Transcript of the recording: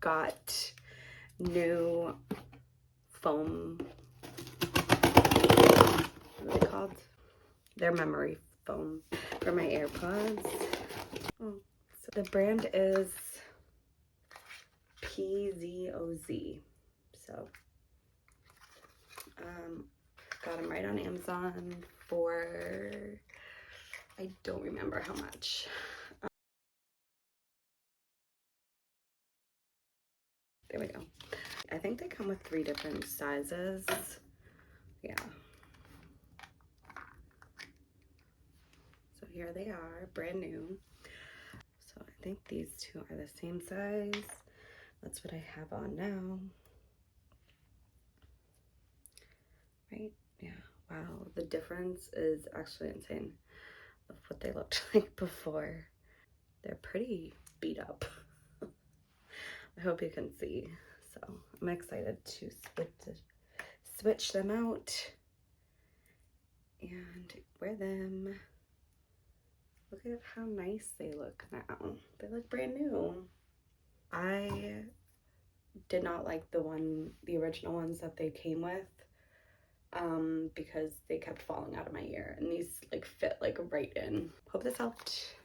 got new foam. What are they called? They're memory foam for my AirPods. Oh, so the brand is PZOZ. So, got them right on Amazon for, I don't remember how much. There we go. I think they come with 3 different sizes. Yeah. So here they are, brand new. So I think these 2 are the same size. That's what I have on now. Right? Yeah. Wow, the difference is actually insane of what they looked like before. They're pretty beat up. I hope you can see. So I'm excited to switch them out and wear them. Look at how nice they look now. They look brand new. I did not like the original ones that they came with because they kept falling out of my ear, and these like fit like right in. Hope this helped.